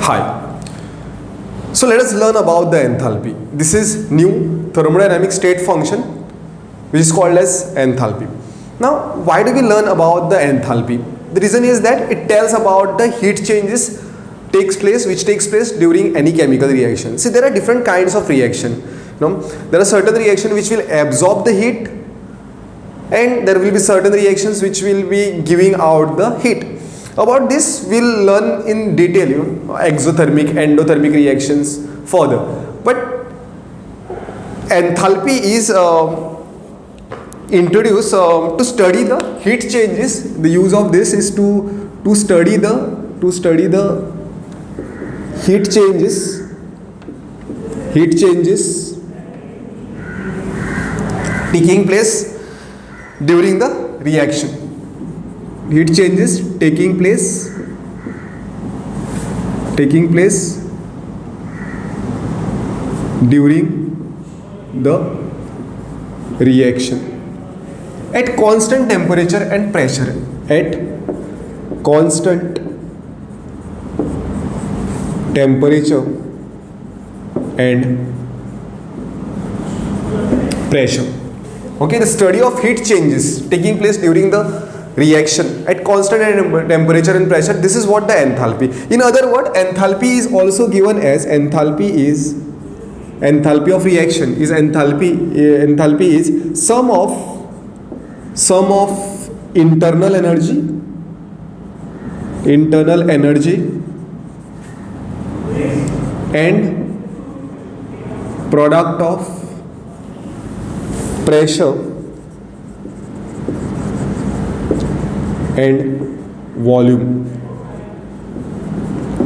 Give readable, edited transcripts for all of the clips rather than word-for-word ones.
Hi. So let us learn about the enthalpy. This is new thermodynamic state function which is called as enthalpy. Now, why do we learn about the enthalpy? The reason is that it tells about the heat changes which takes place during any chemical reaction. See, there are different kinds of reaction. There are certain reactions which will absorb the heat, and there will be certain reactions which will be giving out the heat. About this we'll learn in detail, exothermic, endothermic reactions further. But enthalpy is introduced to study the heat changes. The use of this is to study the heat changes taking place during the reaction. Heat changes taking place during the reaction at constant temperature and pressure. At constant temperature and pressure. Okay, the study of heat changes taking place during the reaction at constant temperature and pressure. This is what the enthalpy. In other words, enthalpy is also given as enthalpy of reaction is enthalpy is sum of internal energy and product of pressure and volume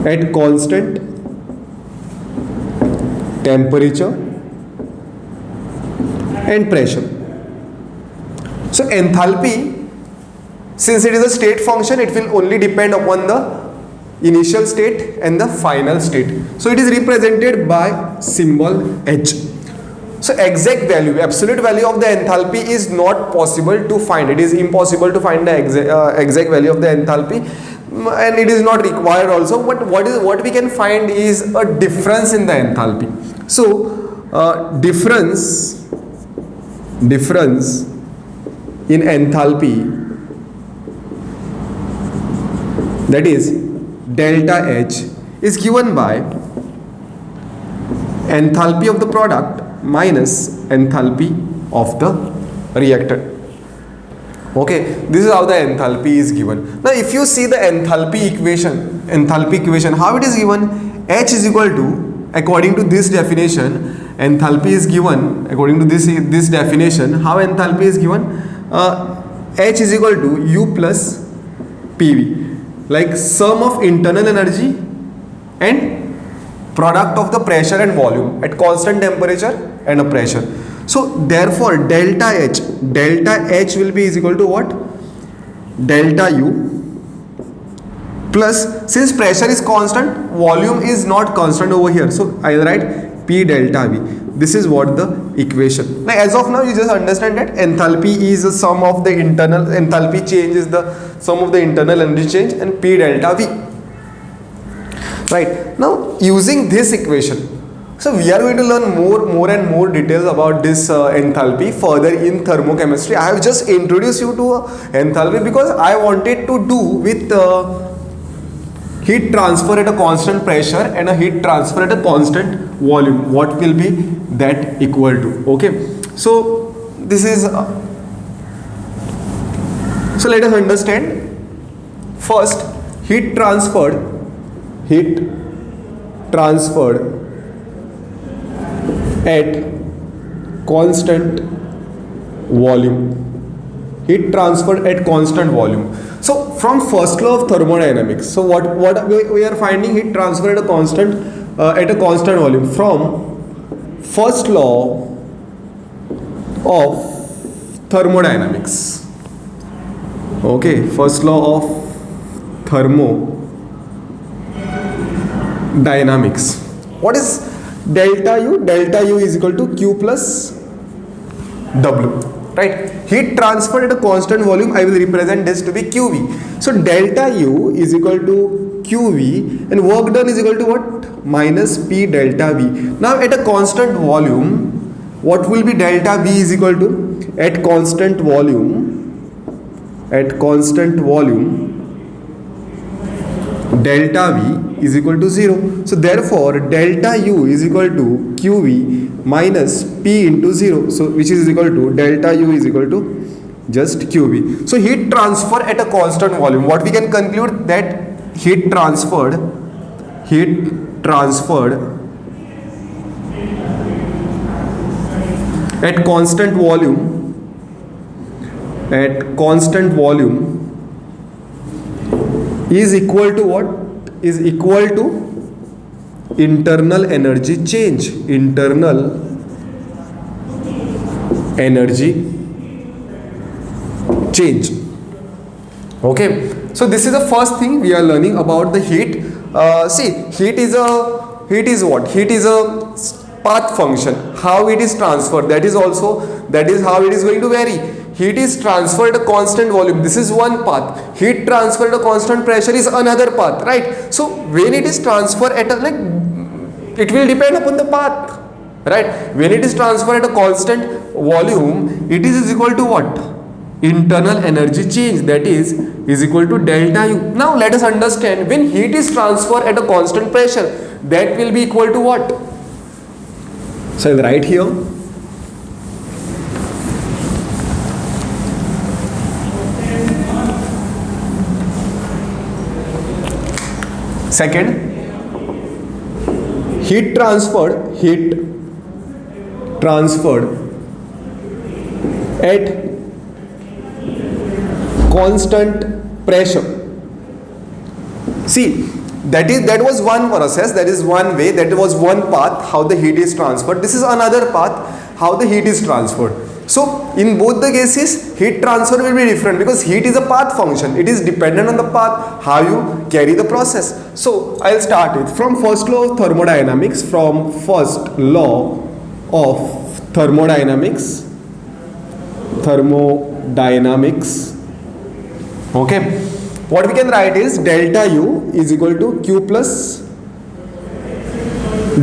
at constant temperature and pressure. So enthalpy, since it is a state function, it will only depend upon the initial state and the final state. So it is represented by symbol H. So exact value, absolute value of the enthalpy is not possible to find. It is impossible to find the exact value of the enthalpy, and it is not required also. But what we can find is a difference in the enthalpy. So difference in enthalpy, that is delta H, is given by enthalpy of the product minus enthalpy of the reactant. Okay, this is how the enthalpy is given. Now if you see the enthalpy equation, how it is given? H is equal to, according to this definition, enthalpy is given according to this definition. How enthalpy is given? H is equal to U plus PV, like sum of internal energy and product of the pressure and volume at constant temperature and a pressure. So therefore delta H will be is equal to what? Delta U plus, since pressure is constant, volume is not constant over here, so I'll write P delta V. This is what the equation. Now as of now you just understand that enthalpy is the sum of the internal enthalpy change is the sum of the internal energy change, and P delta V. Right, now using this equation, so we are going to learn more and more details about this enthalpy further in thermochemistry. I have just introduced you to enthalpy because I wanted to do with heat transfer at a constant pressure and a heat transfer at a constant volume. What will be that equal to? Okay, so this is so let us understand. First, heat transferred at constant volume. Heat transferred at constant volume. So from first law of thermodynamics, so what we are finding heat transfer at a constant volume from first law of thermodynamics. Okay, first law of thermodynamics. What is delta U? Delta U is equal to Q plus W. right? Heat transferred at a constant volume, I will represent this to be QV. So delta U is equal to QV, and work done is equal to what? Minus P delta V. Now at a constant volume, what will be delta V is equal to? At constant volume, delta V is equal to 0. So therefore delta U is equal to QV minus P into 0. So which is equal to delta U is equal to just QV. So heat transfer at a constant volume. What we can conclude, that heat transferred at constant volume is equal to what? Is equal to internal energy change. Okay, so this is the first thing we are learning about the heat. Heat is what? Heat is a path function. How it is transferred, that is how it is going to vary. Heat is transferred at a constant volume. This is one path. Heat transferred at a constant pressure is another path, right? So when it is transferred at a, it will depend upon the path, right? When it is transferred at a constant volume, it is equal to what? Internal energy change, that is equal to delta U. Now let us understand, when heat is transferred at a constant pressure, that will be equal to what? So I'll write here. Second, heat transferred at constant pressure. See, that was one process, that is one way, that was one path how the heat is transferred. This is another path how the heat is transferred. So in both the cases, heat transfer will be different, because heat is a path function. It is dependent on the path how you carry the process. So I'll start it from first law of thermodynamics. Okay, what we can write is delta U is equal to Q plus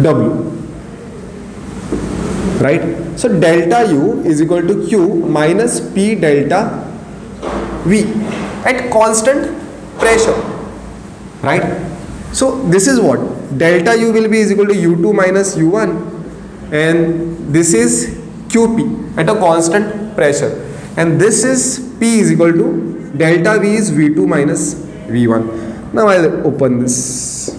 W, right? So delta U is equal to Q minus P delta V at constant pressure, right? So this is what? Delta U will be is equal to U2 minus U1, and this is QP at a constant pressure, and this is P is equal to delta V is V2 minus V1. Now I'll open this.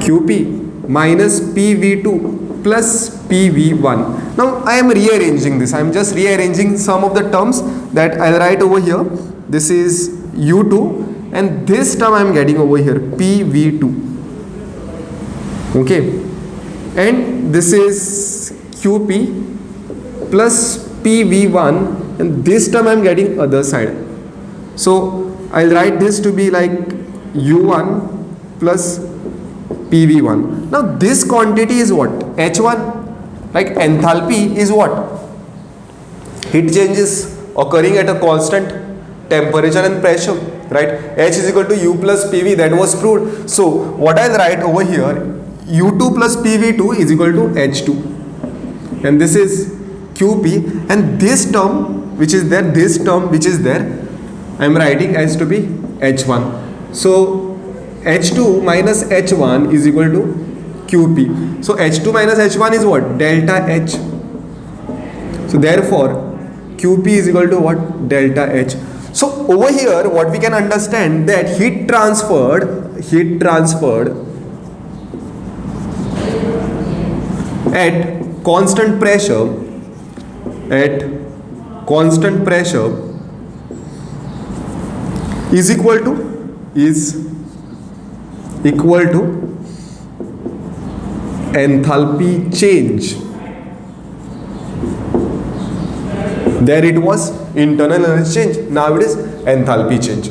QP minus PV2 plus PV1. Now I am rearranging this. I am just rearranging some of the terms that I'll write over here. This is U2, and this term I am getting over here, PV2. Okay, and this is QP plus PV1, and this term I am getting other side. So I'll write this to be like U1 plus PV1. Now this quantity is what? H1. Like enthalpy is what? Heat changes occurring at a constant temperature and pressure, right? H is equal to U plus PV, that was proved. So what I'll write over here, U2 plus PV2 is equal to H2, and this is QP, and this term which is there, I am writing as to be H1. So H2 minus H1 is equal to QP. So H2 minus H1 is what? Delta H. So therefore QP is equal to what? Delta H. So over here what we can understand, that heat transferred at constant pressure is equal to enthalpy change. There it was internal energy change, now it is enthalpy change.